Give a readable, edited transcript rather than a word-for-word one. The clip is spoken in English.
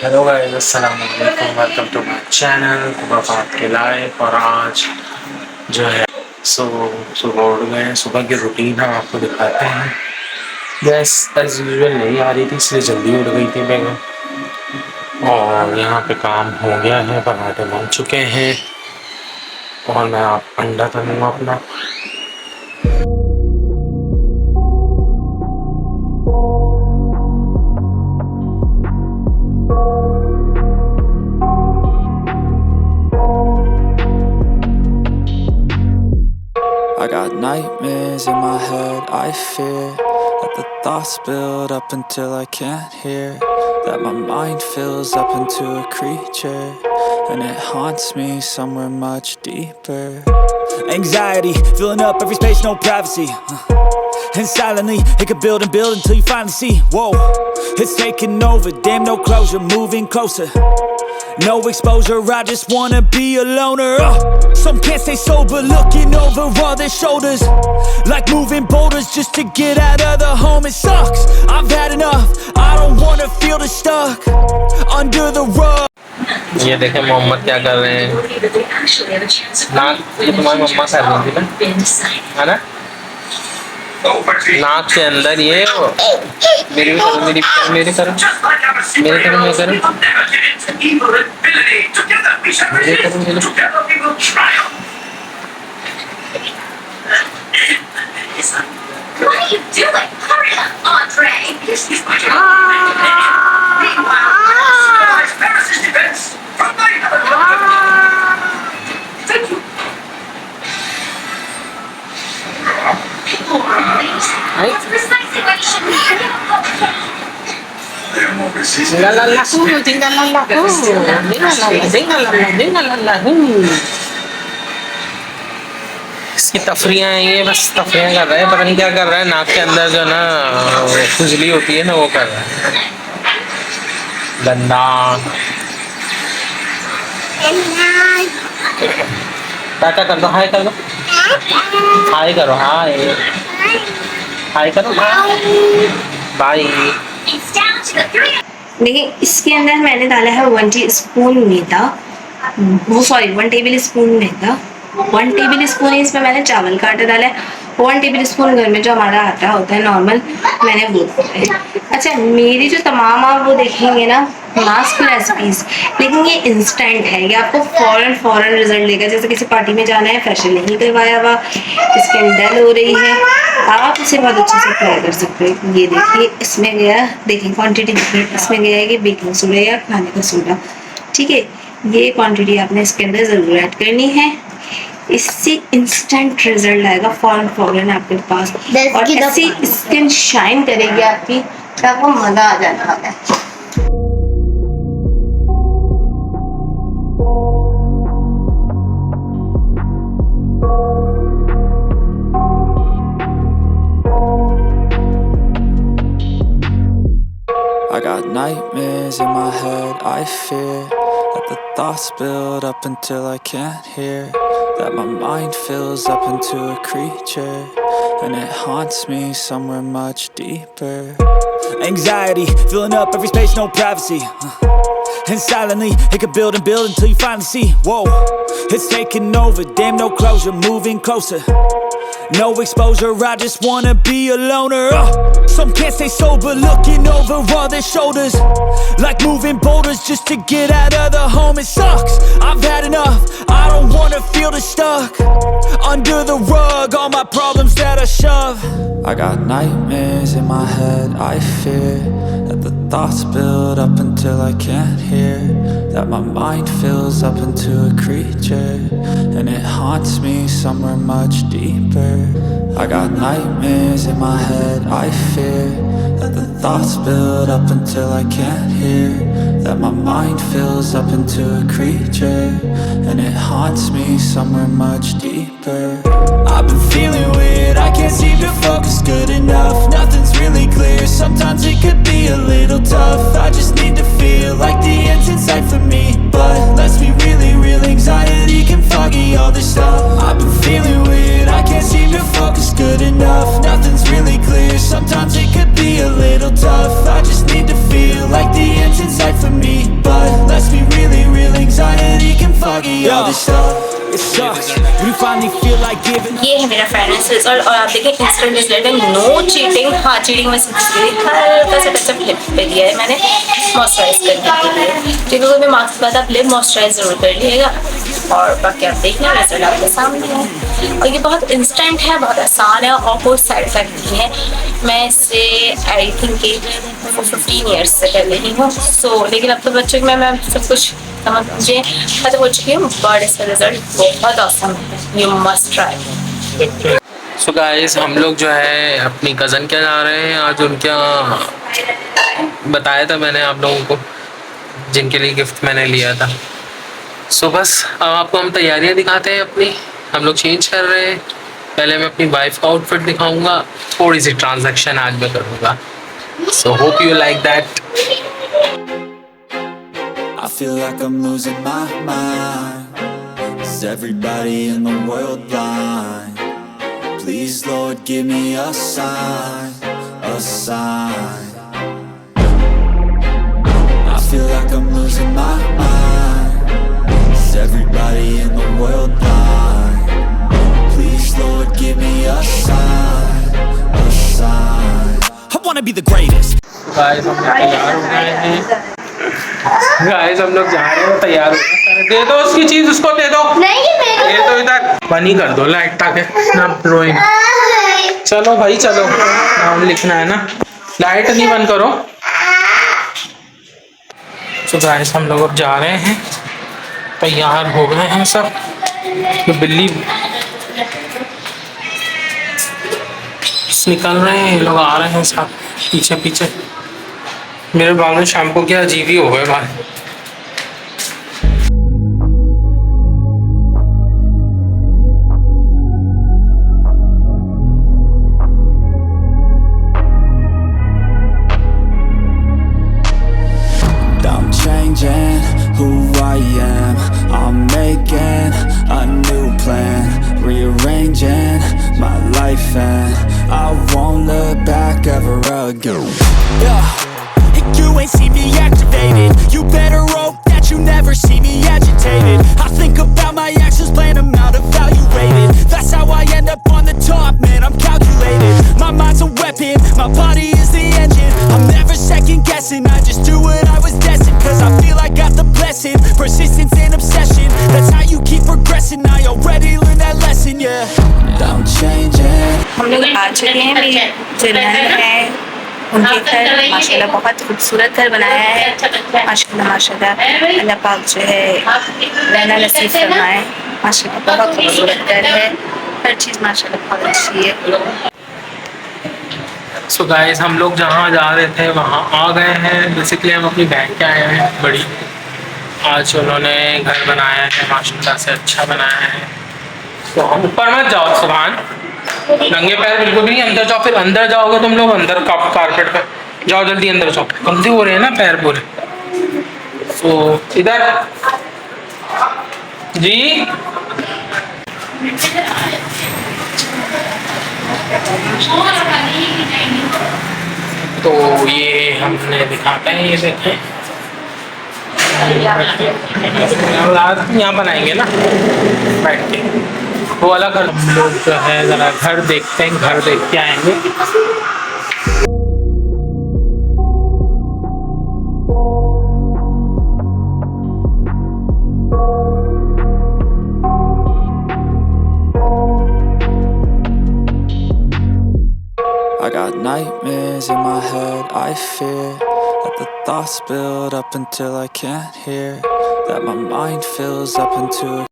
Hello guys, अस्सलाम वालेकुम, welcome to my channel Fahad के लाइफ। और आज जो है सुबह उठ गए हैं। सुबह की रूटीन हम आपको दिखाते हैं। गैस एज यूजुअल नहीं आ रही थी, इसलिए जल्दी उठ गई थी मैं। और यहाँ पे काम हो गया है, पराठे बन चुके हैं और मैं आप अंडा तलूँगा अपना। I got nightmares in my head, I fear that the thoughts build up until I can't hear, that my mind fills up into a creature, and it haunts me somewhere much deeper. Anxiety, filling up every space, no privacy, and silently, it could build and build until you finally see, whoa, it's taking over, damn no closure, moving closer. No exposure, I just wanna be a loner. Some can't stay sober, looking over all their shoulders, like moving boulders just to get out of the home. It sucks, I've had enough, I don't wanna feel the stuck under the rug. ये देखें मोहम्मद क्या कर रहे हैं। नाक तुम्हारी मम्मा कर रही थी ना, है ना? नाक के अंदर ये मेरी भी करो, मेरी करो, मेरी करो, मेरी करो, मेरी करो, मेरी करो, मेरी What are you doing? Hurry up, Andre! This is my job. Meanwhile, civilized Paris' defense from my Thank you. That's precisely what you should be. इसकी तफरियाँ हैं, ये बस तफरियाँ कर रहा है, पता नहीं क्या कर रहा है। नाक के अंदर जो ना खुजली होती है ना, वो कर रहा है। गंदा टाटा कर दो, हाय कर दो, हाय करो, हाय हाय करो, बाय। देखिए इसके अंदर मैंने डाला है 1 टीस्पून मैदा, वो सॉरी 1 टेबल स्पून मैदा, 1 टेबल स्पून इसमें मैंने चावल का आटा डाला है, 1 टेबल स्पून घर में जो हमारा आटा होता है नॉर्मल, मैंने वो डाला है। अच्छा, मेरी जो तमाम आप वो देखेंगे ना मास्क रेसिपीज, लेकिन ये इंस्टेंट है, ये आपको फौरन रिजल्ट देगा। जैसे किसी पार्टी में जाना है, फेशियल नहीं करवाया हुआ, स्किन डल हो रही है, आप इसे बहुत अच्छे से ट्राई कर सकते हैं। ये देखिए इसमें गया, देखिए क्वांटिटी डिफरेंट, इसमें गया है कि बेकिंग सोडा या खाने का सोडा, ठीक है। ये क्वांटिटी आपने इसके अंदर ज़रूर ऐड करनी है, इससे इंस्टेंट रिजल्ट आएगा फौरन आपके पास, और ऐसी स्किन शाइन करेगी आपकी, तो आपको मज़ा आ जाने वाला है। I got nightmares in my head, I fear that the thoughts build up until I can't hear, that my mind fills up into a creature, and it haunts me somewhere much deeper. Anxiety, filling up every space, no privacy, and silently, it could build and build until you finally see, whoa, it's taking over, damn no closure, moving closer. No exposure, I just wanna be a loner. Some can't stay sober, looking over all their shoulders, like moving boulders just to get out of the home. It sucks, I've had enough, I don't wanna feel the stuck under the rug, all my problems that I shove. I got nightmares in my head, I fear that the thoughts build up until I can't hear, that my mind fills up into a creature, and it haunts me somewhere much deeper. I got nightmares in my head, I fear that the thoughts build up until I can't hear, that my mind fills up into a creature, and it haunts me somewhere much deeper. I've been feeling weird, I can't seem to focus good enough, nothing's really clear, sometimes it could be a little tough, I just need to feel like the end's in sight for me, but let's be really real, anxiety can foggy all this stuff. I've been feeling weird, I can't seem to focus good enough, nothing's really clear, sometimes it could be a little tough, I just need to feel like the end's in sight for me. you finally feel like giving up. ये है मेरा finance result और आप देखें instant result है, no cheating. हाँ cheating में हल्का सा टचअप लिप पे दिया है मैंने मॉइस्चराइज करने के लिए, क्योंकि कोई भी मास्क के बाद आप लिप मॉइस्चराइज जरूर कर लीजिएगा। और बाकी आप देख लें रिजल्ट आपके सामने है और ये बहुत इंस्टेंट है, बहुत आसान है और कोई साइड इफेक्ट नहीं है। मैं इससे आई थिंक 15 ईयर्स से कर रही हूँ। सो लेकिन अब तो बच्चों में मैं सब कुछ समझे खत्म हो चुकी हूँ, बट इसका रिजल्ट बहुत ऑसम है, you must try. So guys हम लोग जो है अपनी कज़न के जा रहे हैं आज, उनके बताया था मैंने आप लोगों को, जिनके लिए गिफ्ट मैंने लिया था। सो बस अब आपको हम तैयारियां दिखाते हैं अपनी। हम लोग चेंज कर रहे हैं, पहले मैं अपनी वाइफ का आउटफिट दिखाऊंगा, थोड़ी सी ट्रांजैक्शन आज मैं करूँगा। So hope you like that. I feel like I'm losing my mind. Is everybody in the world blind? Please Lord give me a sign, a sign. I feel like I'm losing my mind. Is everybody in the world blind? Please Lord give me a sign, a sign. I wanna be the greatest. Guys हम तैयार हो गए हैं। Guys हम लोग जा रहे हैं, तैयार हो गए। दे दो उसकी चीज, उसको दे दो। नहीं ये तो इधर बनी कर दो लाइट ताकि ना रोए। चलो भाई चलो, नाम लिखना है ना, लाइट नहीं बंद करो। तो गाइस हम लोग अब जा रहे हैं, तैयार हो गए हैं सब। तो बिल्ली निकल रहे हैं, ये लोग आ रहे हैं सब पीछे पीछे। मेरे बाल में शैम्पू क्या अजीब ही हो गए बाल। I'm changing who I am. I'm making a new plan, rearranging my life, and I won't look back ever again. Yeah. You ain't see me activated. You better hope that you never see me agitated. I think about my actions, plan them out, evaluated. That's how I end up on the top, man, I'm calculated. My mind's a weapon, my body is the engine. I'm never second guessing, I just do what I was destined. Cause I feel I got the blessing, persistence and obsession. That's how you keep progressing, I already learned that lesson, yeah. I'm changing. हम लोग आ चुके हैं, मेरी दुल्हन है, उनके घर माशाल्लाह बहुत खूबसूरत घर बनाया है। माशाल्लाह माशाल्लाह, अल्लाह पाक जो है रहना नसीब फरमाए। माशाल्लाह बहुत खूबसूरत घर है, हर चीज़ माशाल्लाह बहुत अच्छी है। सो गाइस हम लोग जहाँ जा रहे थे वहाँ आ गए हैं। बेसिकली हम अपनी बहन के आए हैं बड़ी, आज उन्होंने घर बनाया है, माशाल्लाह से अच्छा बनाया है। तो हम ऊपर मत जाओ सुभान, नंगे पैर बिल्कुल भी नहीं अंदर जाओ, फिर अंदर जाओगे तुम लोग अंदर कारपेट पे जाओ, जल्दी अंदर जाओ, गंदे हो रहे हैं ना पैर पूरे। तो इधर जी तो ये हमने दिखाते हैं, ये देखें यहाँ बनाएंगे ना बैठ के, वो वाला घर। हम लोग जो है जरा घर देखते हैं, घर देख के आएंगे। I got nightmares in my head, I fear that the thoughts build up until I can't hear, that my mind fills up into a